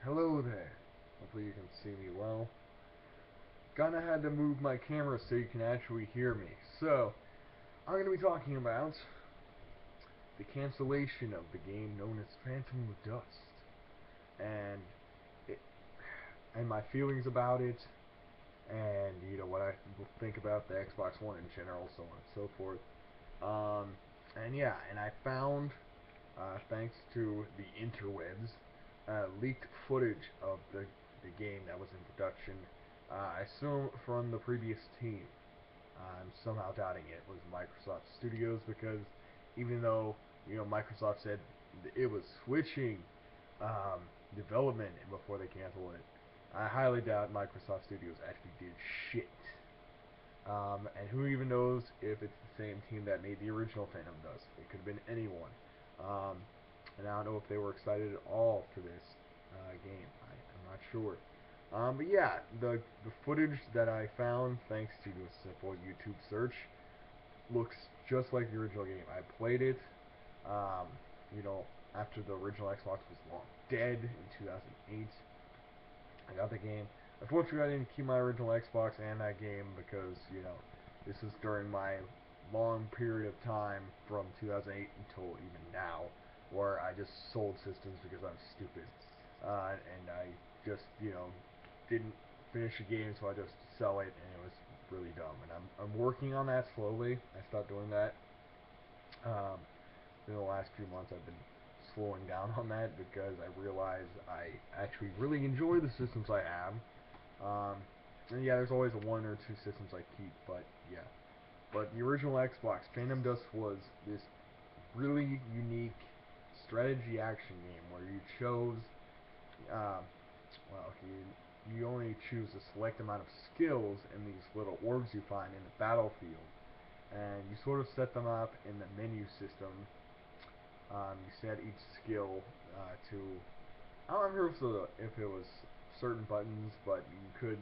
Hello there. Hopefully you can see me well. Kinda had to move my camera so you can actually hear me. So, I'm going to be talking about the cancellation of the game known as Phantom of Dust. And it, and my feelings about it, and what I think about the Xbox One in general, so on and so forth. And yeah, and I found, thanks to the interwebs, leaked footage of the game that was in production. I assume from the previous team. I'm somehow doubting it was Microsoft Studios because even though Microsoft said it was switching um, development before they canceled it, I highly doubt Microsoft Studios actually did shit. And who even knows if it's the same team that made the original Phantom Dust? It could have been anyone. Um, and I don't know if they were excited at all for this game. I'm not sure. But yeah, the footage that I found, thanks to a simple YouTube search, looks just like the original game. I played it, um, you know, after the original Xbox was long dead in 2008. I got the game. Unfortunately, I didn't keep my original Xbox and that game because, this is during my long period of time from 2008 until even now, where I just sold systems because I'm stupid. And I just, didn't finish the game, so I just sell it, and it was really dumb. And I'm working on that slowly. I stopped doing that. Um, in the last few months, I've been slowing down on that because I realize I actually really enjoy the systems I have. And yeah, there's always one or two systems I keep, but yeah. But the original Xbox, Phantom Dust was this really unique strategy action game where you chose, um, well, you only choose a select amount of skills in these little orbs you find in the battlefield, and you sort of set them up in the menu system. You set each skill to, I don't remember if it was certain buttons, but you could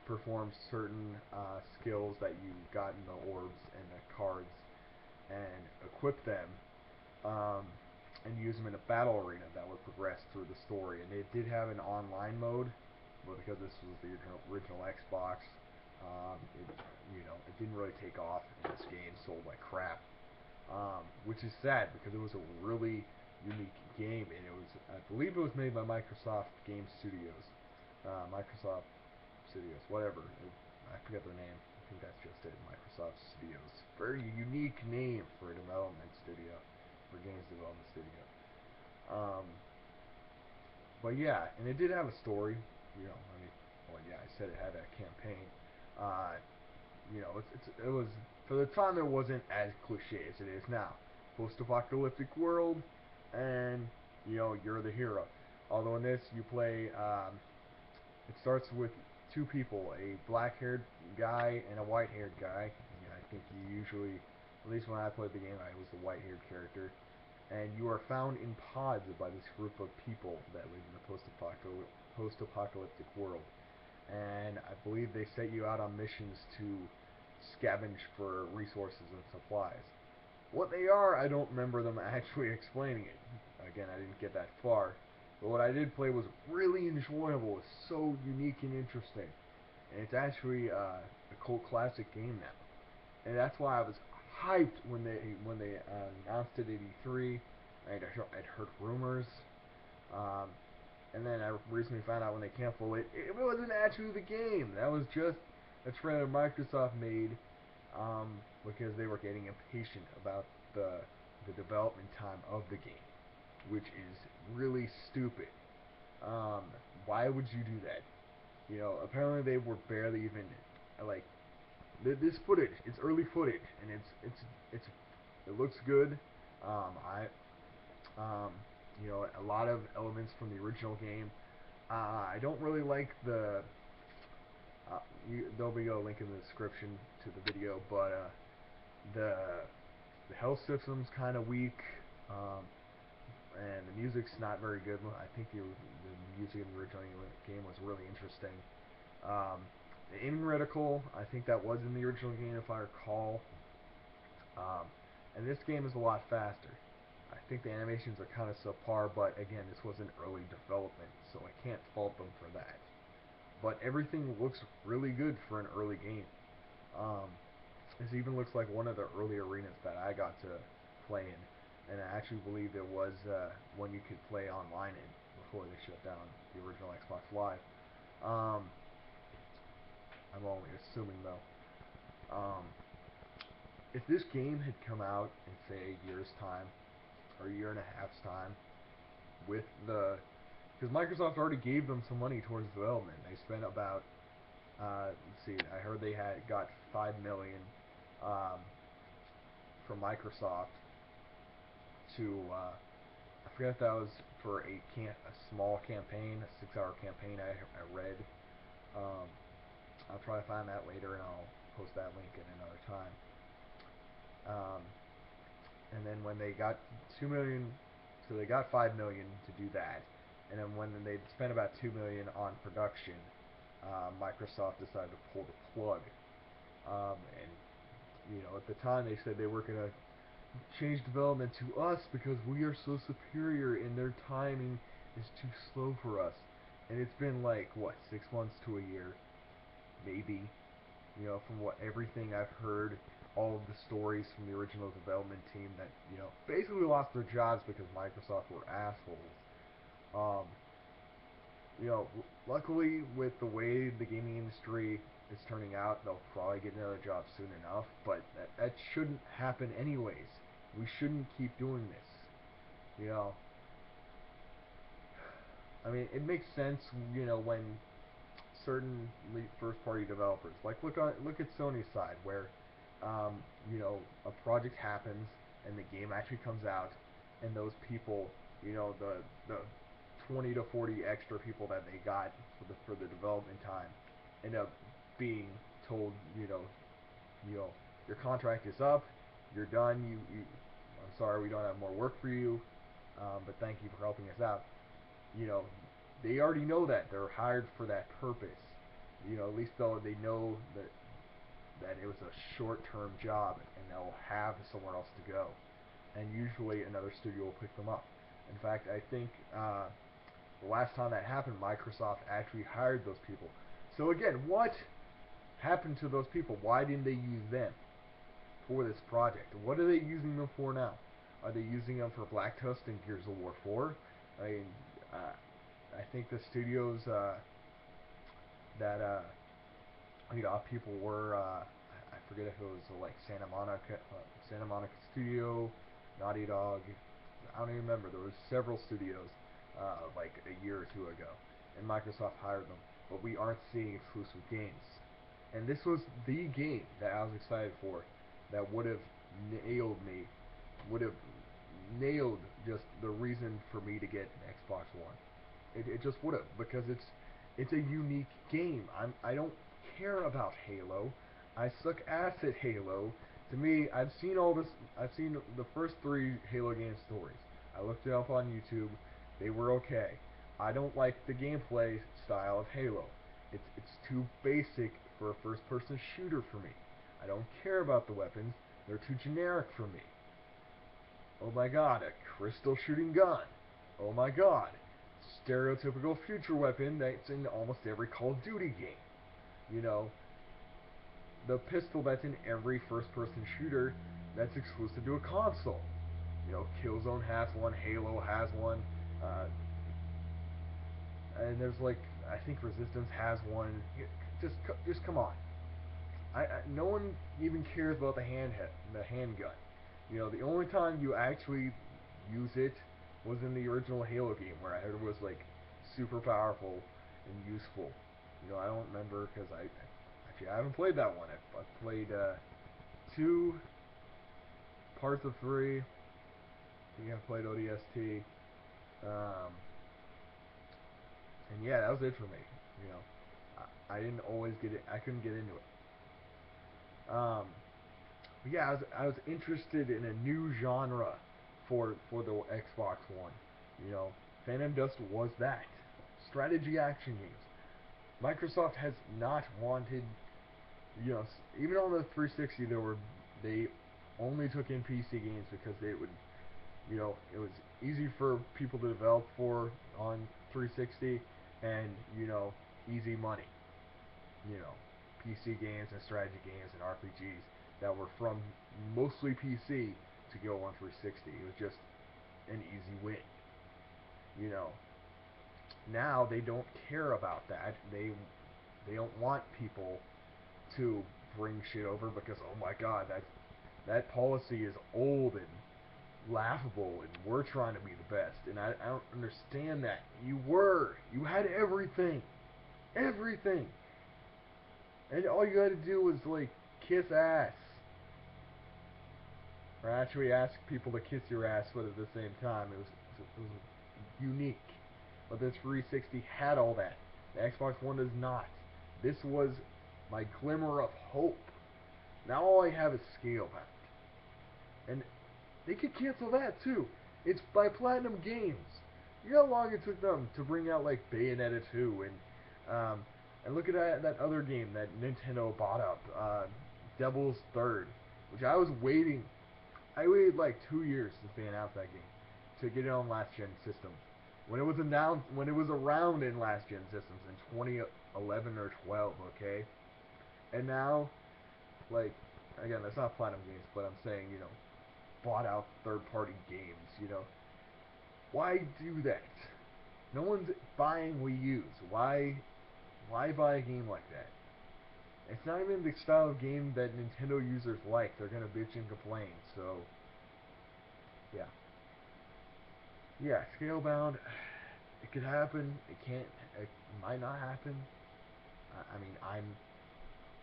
perform certain skills that you got in the orbs and the cards and equip them, um, and use them in a battle arena that would progress through the story. And it did have an online mode, but because this was the original Xbox, it didn't really take off, and this game sold like crap. Which is sad because it was a really unique game, and I believe it was made by Microsoft Game Studios, Microsoft Studios, whatever. I forget their name. I think that's just it, Microsoft Studios. Very unique name for a development studio, for games development studio. Um, but yeah, and it did have a story. Well, yeah, I said it had a campaign. Uh, it was, for the time, it wasn't as cliche as it is now. Post-apocalyptic world, and you're the hero. Although in this you play, it starts with two people, a black-haired guy and a white-haired guy. I think you usually, at least when I played the game, I was the white-haired character. And you are found in pods by this group of people that live in the post-apocalyptic world. And I believe they set you out on missions to scavenge for resources and supplies. What they are, I don't remember them actually explaining it. Again, I didn't get that far. But what I did play was really enjoyable. It's so unique and interesting. And it's actually a cult classic game now. And that's why I was hyped when they announced it at E3. I'd heard rumors. Um, and then I recently found out when they canceled it, it wasn't actually the game. That was just a trailer Microsoft made, because they were getting impatient about the development time of the game, which is really stupid. Um, why would you do that? Apparently they were barely even like this footage. It's early footage, and it looks good. I a lot of elements from the original game. I don't really like there'll be a link in the description to the video, but the the health system's kind of weak, and the music's not very good. I think the music in the original game was really interesting. The aiming reticle, I think that was in the original game if I recall. Um, and this game is a lot faster. I think the animations are kind of subpar, but again, this was an early development, so I can't fault them for that. But everything looks really good for an early game. Um, this even looks like one of the early arenas that I got to play in, and I actually believe there was one you could play online in before they shut down the original Xbox Live. Um, I'm only assuming though. If this game had come out in say a year's time or a year and a half's time, with the because Microsoft already gave them some money towards development. They spent about let's see, I heard they had got 5 million um, from Microsoft to I forget if that was for a small campaign, a 6-hour campaign. I read. Um, I'll try to find that later and I'll post that link at another time. Um, and then when they got 2 million, so they got 5 million to do that, and then when they spent about 2 million on production, Microsoft decided to pull the plug. And at the time they said they were gonna change development to us because we are so superior and their timing is too slow for us. And it's been like what 6 months to a year, maybe. From what everything I've heard, all of the stories from the original development team that basically lost their jobs because Microsoft were assholes. Um, luckily with the way the gaming industry is turning out, they'll probably get another job soon enough. But that shouldn't happen anyways. We shouldn't keep doing this. I mean, it makes sense. When certain first-party developers, like look at Sony's side, where a project happens and the game actually comes out, and those people, the 20 to 40 extra people that they got for the development time, end up being told, your contract is up, you're done. I'm sorry, we don't have more work for you, but thank you for helping us out. You know, they already know that they're hired for that purpose. At least though they know that it was a short-term job and they'll have somewhere else to go. And usually another studio will pick them up. In fact, I think the last time that happened, Microsoft actually hired those people. So again, what happened to those people? Why didn't they use them for this project? What are they using them for now? Are they using them for Black Tusk and Gears of War 4? I mean, I think the studios that people were I forget if it was like Santa Monica Studio, Naughty Dog. I don't even remember. There was several studios like a year or two ago, and Microsoft hired them. But we aren't seeing exclusive games. And this was the game that I was excited for, that would have nailed me, would have nailed just the reason for me to get an Xbox One. It just would have, because it's a unique game. I don't care about Halo. I suck ass at Halo. To me, I've seen the first 3 Halo game stories. I looked it up on YouTube. They were okay. I don't like the gameplay style of Halo. It's too basic for a first-person shooter for me. I don't care about the weapons. They're too generic for me. Oh my god, a crystal shooting gun. Oh my god, stereotypical future weapon that's in almost every Call of Duty game. You know, the pistol that's in every first-person shooter that's exclusive to a console. Killzone has one, Halo has one, and there's like, I think Resistance has one. Just come on. No one even cares about the handgun. The only time you actually use it was in the original Halo game, where I heard it was like super powerful and useful. I don't remember, because I haven't played that one. I've played 2 parts of 3. I think I played ODST. And yeah, that was it for me. I didn't always get it. I couldn't get into it. But yeah, I was interested in a new genre for the Xbox One. Phantom Dust was that. Strategy action games. Microsoft has not wanted, even on the 360, they only took in PC games because It was easy for people to develop for on 360, and easy money. You know, PC games and strategy games and RPGs that were from mostly PC to go on 360. It was just an easy win. You know, now they don't care about that. They don't want people to bring shit over because oh my god, that policy is old and laughable, and we're trying to be the best. And I don't understand that. You had everything, everything, and all you had to do was like kiss ass, or actually ask people to kiss your ass, but at the same time, it was unique. But the 360 had all that. The Xbox One does not. This was my glimmer of hope. Now all I have is Scalebound. And they could cancel that too. It's by Platinum Games. You know how long it took them to bring out like Bayonetta 2 and look at that other game that Nintendo bought up, Devil's Third, which I was waiting. I waited like 2 years since they announced that game to get it on last gen systems. When it was around in last gen systems in 2011 or 12, okay, and now like again, that's not Platinum Games, but I'm saying bought out third party games. Why do that? No one's buying Wii U's. Why buy a game like that? It's not even the style of game that Nintendo users like. They're gonna bitch and complain. So, yeah, yeah. Scalebound. It could happen. It can't. It might not happen. I mean,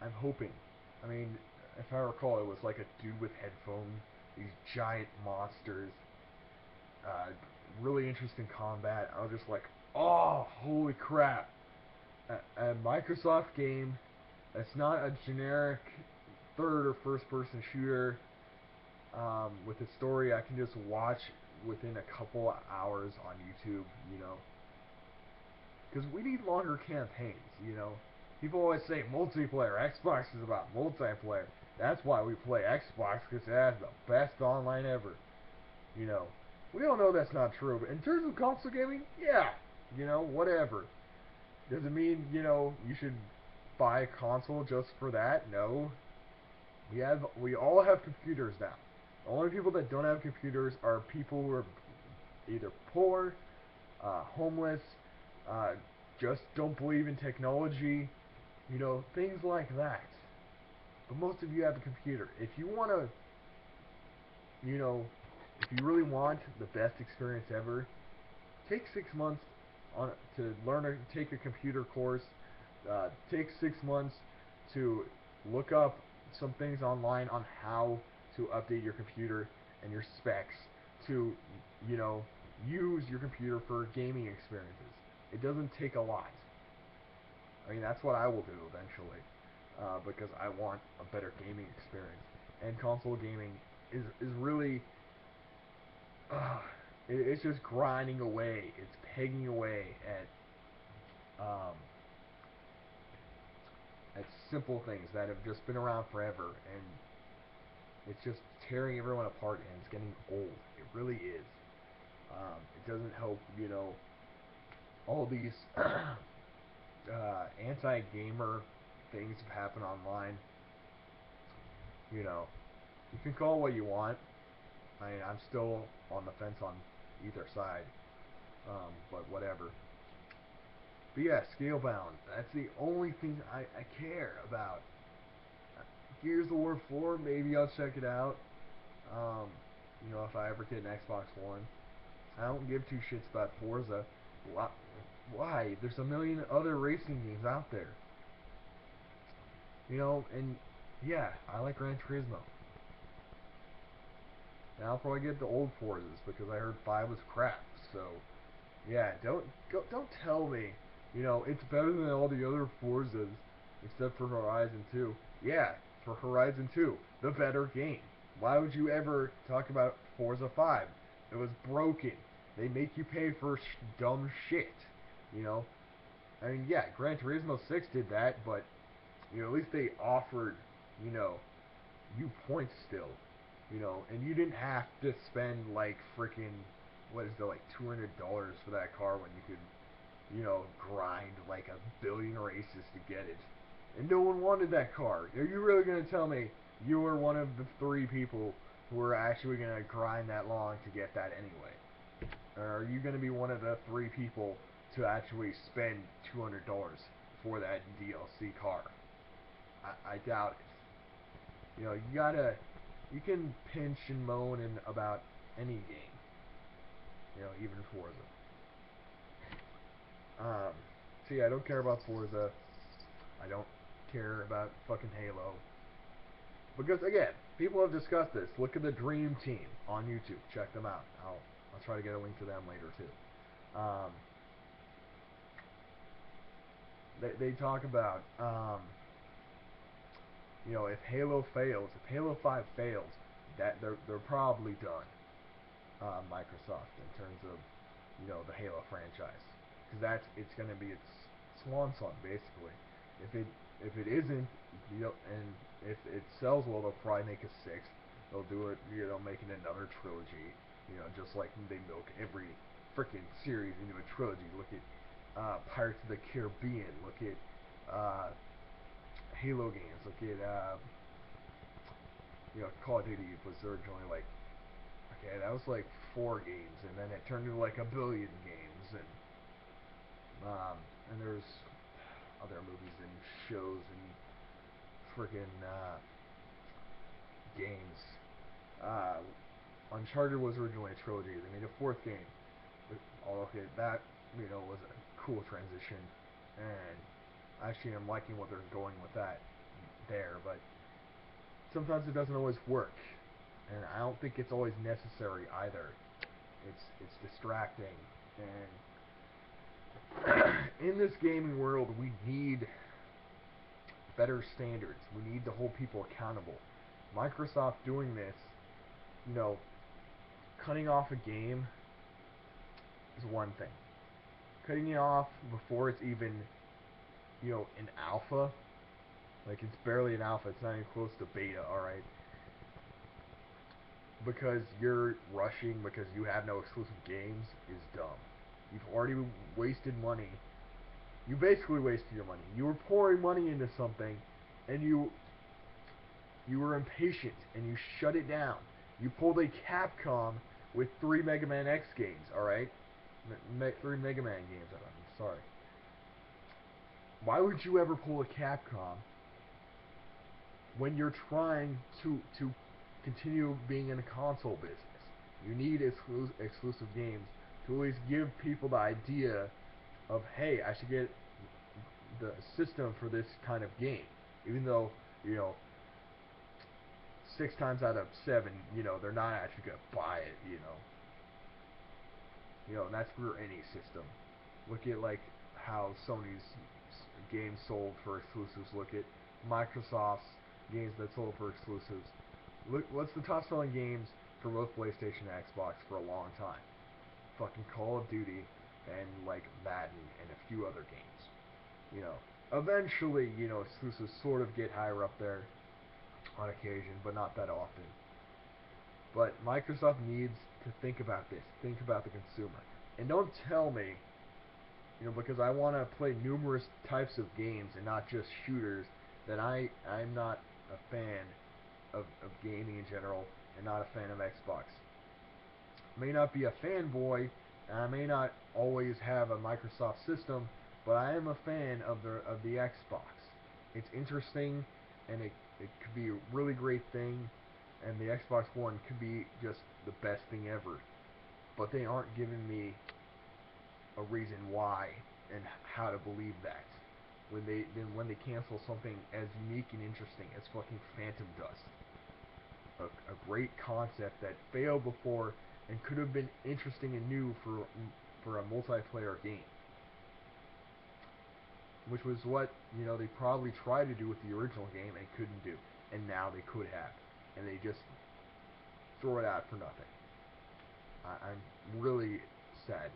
I'm hoping. I mean, if I recall, it was like a dude with headphones, these giant monsters, uh, really interesting combat. I was just like, oh, holy crap! A Microsoft game that's not a generic third or first person shooter with a story I can just watch within a couple hours on YouTube, because we need longer campaigns. People always say multiplayer. Xbox is about multiplayer. That's why we play Xbox, because it has the best online ever. You know, we all know that's not true. But in terms of console gaming, yeah, whatever. Does it mean you should buy a console just for that? No. We all have computers now. The only people that don't have computers are people who are either poor, homeless, uh, just don't believe in technology, things like that. But most of you have a computer. If you want to, you know, if you really want the best experience ever, take 6 months to take a computer course. Take 6 months to look up some things online on how to update your computer and your specs to, you know, use your computer for gaming experiences. It doesn't take a lot. I mean, that's what I will do eventually, because I want a better gaming experience. And console gaming is really, it's just grinding away. It's pegging away at simple things that have just been around forever, and it's just tearing everyone apart, and it's getting old. It really is. It doesn't help, all these anti-gamer things have happened online. You can call it what you want. I mean, I'm still on the fence on either side, but whatever. But yeah, Scalebound. That's the only thing I care about. Gears of War 4, maybe I'll check it out. If I ever get an Xbox One. I don't give two shits about Forza. Why? There's a million other racing games out there. And yeah, I like Gran Turismo. And I'll probably get the old Forzas because I heard 5 was crap. So, yeah, don't tell me, it's better than all the other Forzas except for Horizon 2. Yeah, for Horizon 2, the better game. Why would you ever talk about Forza 5? It was broken. They make you pay for dumb shit. You know, I mean, yeah, Gran Turismo 6 did that, but at least they offered, you points still. And you didn't have to spend like freaking, what is it, like $200 for that car when you could, grind like a billion races to get it. And no one wanted that car. Are you really going to tell me you were one of the 3 people who were actually going to grind that long to get that anyway? Or are you going to be one of the 3 people to actually spend $200 for that DLC car? I doubt it. You can pinch and moan about any game. Even Forza. See, I don't care about Forza. I don't care about fucking Halo. Because again, people have discussed this. Look at the Dream Team on YouTube. Check them out. I'll try to get a link to them later too. They talk about if Halo fails, if Halo 5 fails, that they're probably done. Microsoft in terms of the Halo franchise, because it's going to be its swan song basically. If it isn't, and if it sells well, they'll probably make a 6th. They'll do it, making another trilogy, just like they milk every freaking series into a trilogy. Look at Pirates of the Caribbean. Look at Halo games. Look at Call of Duty was originally like, okay, that was like 4 games, and then it turned into like a billion games, and there's other movies and shows and freaking games. Uncharted was originally a trilogy. They made a 4th game. Okay, that was a cool transition, and actually I'm liking what they're going with that there, but sometimes it doesn't always work, and I don't think it's always necessary either. It's distracting, and in this gaming world, we need better standards. We need to hold people accountable. Microsoft doing this, cutting off a game is one thing. Cutting it off before it's even, an alpha, like it's barely an alpha, it's not even close to beta, alright? Because you're rushing because you have no exclusive games is dumb. You've already wasted money. You basically wasted your money. You were pouring money into something, and you were impatient, and you shut it down. You pulled a Capcom with 3 Mega Man X games, alright? 3 Mega Man games, I'm sorry. Why would you ever pull a Capcom when you're trying to continue being in a console business? You need exclusive games to at least give people the idea of, hey, I should get the system for this kind of game. Even though, 6 times out of 7, they're not actually going to buy it, and that's for any system. Look at, like, how Sony's games sold for exclusives. Look at Microsoft's games that sold for exclusives. Look, what's the top selling games for both PlayStation and Xbox for a long time? Fucking Call of Duty and, like, Madden and a few other games. Eventually, exclusives sort of get higher up there on occasion, but not that often. But Microsoft needs to think about this. Think about the consumer. And don't tell me, because I want to play numerous types of games and not just shooters, that I'm not a fan of gaming in general and not a fan of Xbox. I may not be a fanboy, and I may not always have a Microsoft system, but I am a fan of the Xbox. It's interesting, and it could be a really great thing, and the Xbox One could be just the best thing ever. But they aren't giving me a reason why and how to believe that. When they cancel something as unique and interesting as fucking Phantom Dust. A great concept that failed before and could have been interesting and new for a multiplayer game. Which was what, they probably tried to do with the original game and couldn't do. And now they could have. And they just throw it out for nothing. I'm really sad